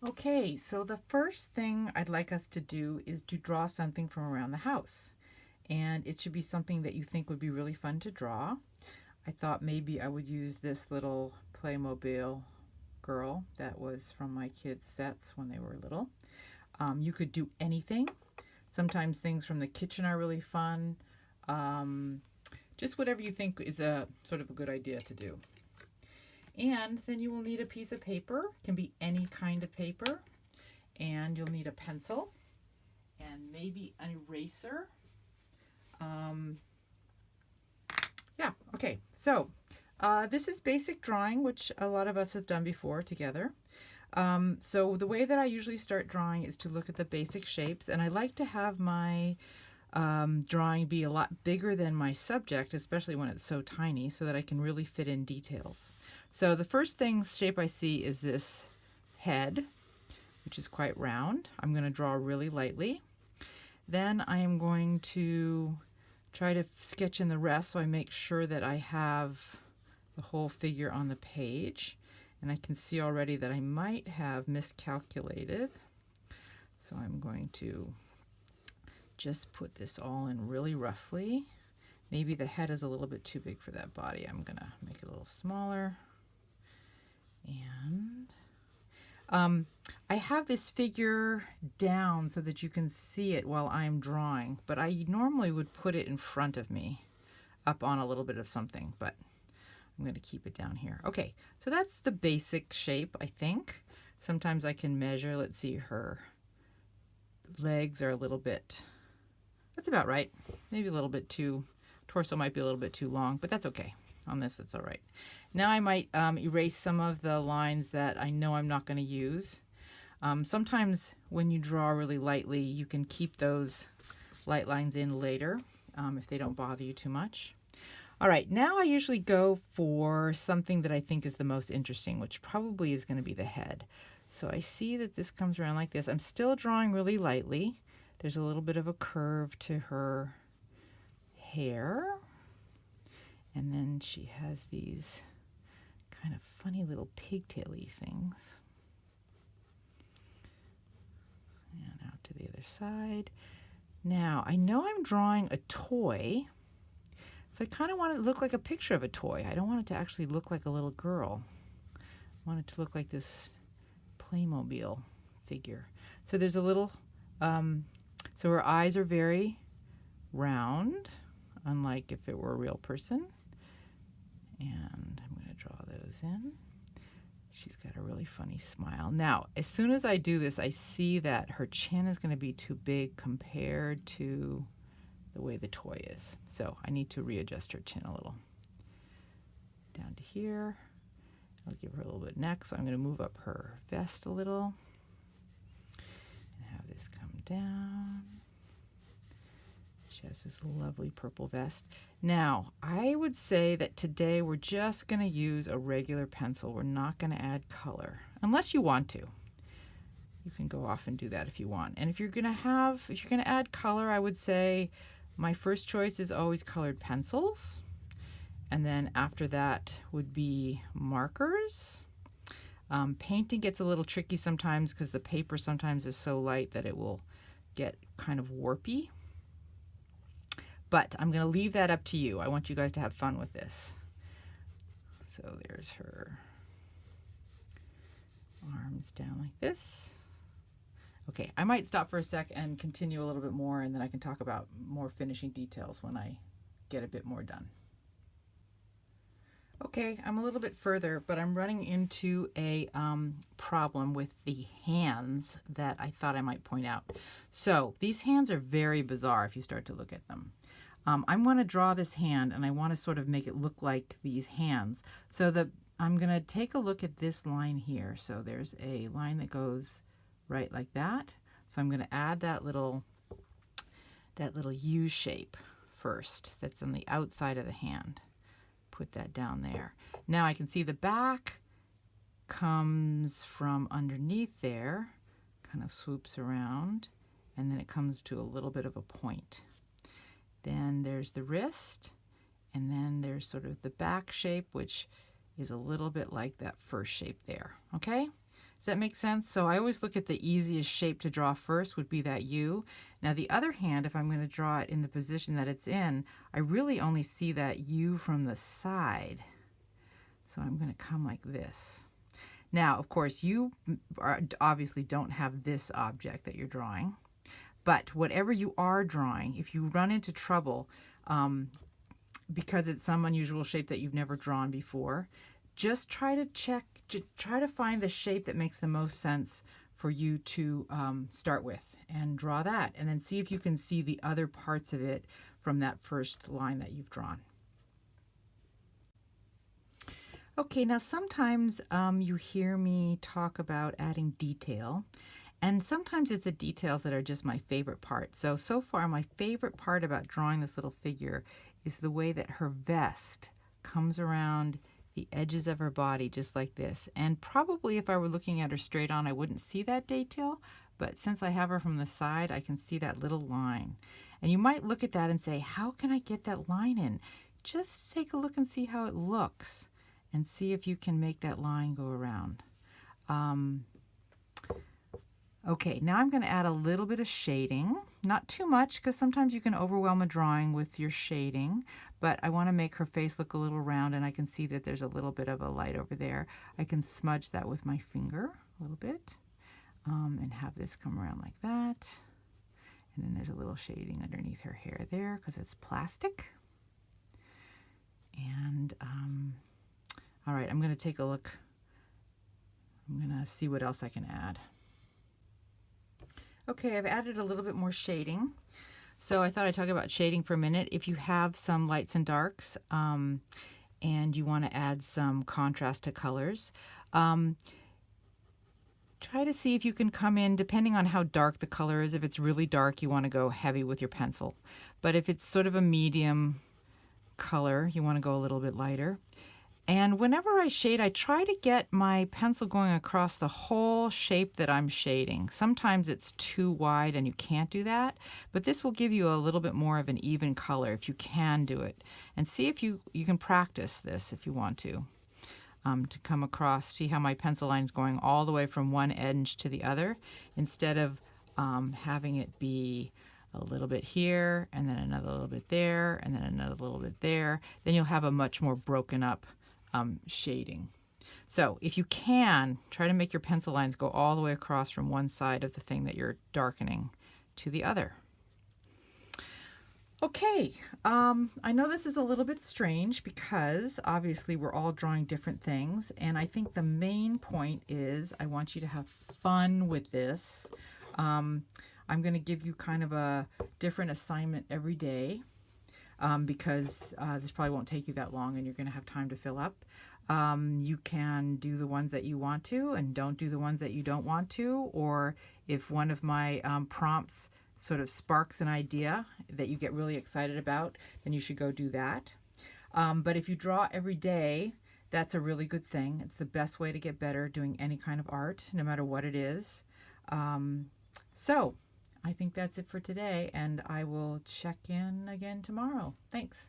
Okay, so the first thing I'd like us to do is to draw something from around the house. And it should be something that you think would be really fun to draw. I thought maybe I would use this little Playmobil girl that was from my kids' sets when they were little. You could do anything. Sometimes things from the kitchen are really fun. Um, just whatever you think is a sort of a good idea to do. And then you will need a piece of paper, it can be any kind of paper, and you'll need a pencil and maybe an eraser. Um, yeah, okay. So this is basic drawing, which a lot of us have done before together. So the way that I usually start drawing is to look at the basic shapes, and I like to have my drawing be a lot bigger than my subject, especially when it's so tiny, so that I can really fit in details. So the first shape I see is this head, which is quite round. I'm going to draw really lightly. Then I am going to try to sketch in the rest so I make sure that I have the whole figure on the page. And I can see already that I might have miscalculated. So I'm going to just put this all in really roughly. Maybe the head is a little bit too big for that body. I'm going to make it a little smaller. And I have this figure down so that you can see it while I'm drawing, but I normally would put it in front of me up on a little bit of something, but I'm going to keep it down here. Okay, so that's the basic shape, I think. Sometimes I can measure. Let's see, her legs are a little bit, that's about right. Maybe a little bit too, torso might be a little bit too long, but that's okay. On this, it's all right. Now I might erase some of the lines that I know I'm not going to use. Sometimes when you draw really lightly, you can keep those light lines in later if they don't bother you too much. All right, now I usually go for something that I think is the most interesting, which probably is going to be the head. So I see that this comes around like this. I'm still drawing really lightly. There's a little bit of a curve to her hair. And then she has these kind of funny little pigtaily things. And out to the other side. Now, I know I'm drawing a toy, so I kind of want it to look like a picture of a toy. I don't want it to actually look like a little girl. I want it to look like this Playmobil figure. So there's a little, so her eyes are very round, unlike if it were a real person. And I'm going to draw those in. She's got a really funny smile. Now, as soon as I do this, I see that her chin is going to be too big compared to the way the toy is. So I need to readjust her chin a little. Down to here. I'll give her a little bit neck, so I'm going to move up her vest a little. And have this come down. She has this lovely purple vest. Now, I would say that today we're just going to use a regular pencil. We're not going to add color, unless you want to. You can go off and do that if you want. And if you're going to add color, I would say my first choice is always colored pencils. And then after that would be markers. Painting gets a little tricky sometimes because the paper sometimes is so light that it will get kind of warpy. But I'm going to leave that up to you. I want you guys to have fun with this. So there's her arms down like this. Okay, I might stop for a sec and continue a little bit more, and then I can talk about more finishing details when I get a bit more done. Okay, I'm a little bit further, but I'm running into a problem with the hands that I thought I might point out. So these hands are very bizarre if you start to look at them. I want to draw this hand, and I want to sort of make it look like these hands. So I'm going to take a look at this line here. So there's a line that goes right like that. So I'm going to add that little U shape first that's on the outside of the hand. Put that down there. Now I can see the back comes from underneath there, kind of swoops around, and then it comes to a little bit of a point. Then there's the wrist, and then there's sort of the back shape, which is a little bit like that first shape there. Okay? Does that make sense? So I always look at the easiest shape to draw first would be that U. Now the other hand, if I'm going to draw it in the position that it's in, I really only see that U from the side. So I'm going to come like this. Now, of course, you obviously don't have this object that you're drawing, but whatever you are drawing, if you run into trouble because it's some unusual shape that you've never drawn before, just try to find the shape that makes the most sense for you to start with and draw that, and then see if you can see the other parts of it from that first line that you've drawn. Okay, now sometimes you hear me talk about adding detail, and sometimes it's the details that are just my favorite part. So far my favorite part about drawing this little figure is the way that her vest comes around the edges of her body just like this. And probably if I were looking at her straight on, I wouldn't see that detail, but since I have her from the side, I can see that little line. And you might look at that and say, how can I get that line in? Just take a look and see how it looks, and see if you can make that line go around. Okay, now I'm going to add a little bit of shading. Not too much, because sometimes you can overwhelm a drawing with your shading, but I want to make her face look a little round, and I can see that there's a little bit of a light over there. I can smudge that with my finger a little bit, and have this come around like that. And then there's a little shading underneath her hair there, because it's plastic. And all right, I'm going to take a look. I'm going to see what else I can add. Okay, I've added a little bit more shading. So I thought I'd talk about shading for a minute. If you have some lights and darks and you want to add some contrast to colors, try to see if you can come in, depending on how dark the color is. If it's really dark, you want to go heavy with your pencil. But if it's sort of a medium color, you want to go a little bit lighter. And whenever I shade, I try to get my pencil going across the whole shape that I'm shading. Sometimes it's too wide and you can't do that, but this will give you a little bit more of an even color if you can do it. And see if you can practice this if you want to come across. See how my pencil line is going all the way from one edge to the other, instead of having it be a little bit here and then another little bit there and then another little bit there. Then you'll have a much more broken up shading. So if you can, try to make your pencil lines go all the way across from one side of the thing that you're darkening to the other. Okay, I know this is a little bit strange because obviously we're all drawing different things, and I think the main point is I want you to have fun with this. I'm going to give you kind of a different assignment every day. Because this probably won't take you that long and you're going to have time to fill up. You can do the ones that you want to and don't do the ones that you don't want to, or if one of my prompts sort of sparks an idea that you get really excited about, then you should go do that. But if you draw every day, that's a really good thing. It's the best way to get better doing any kind of art, no matter what it is. So I think that's it for today, and I will check in again tomorrow. Thanks.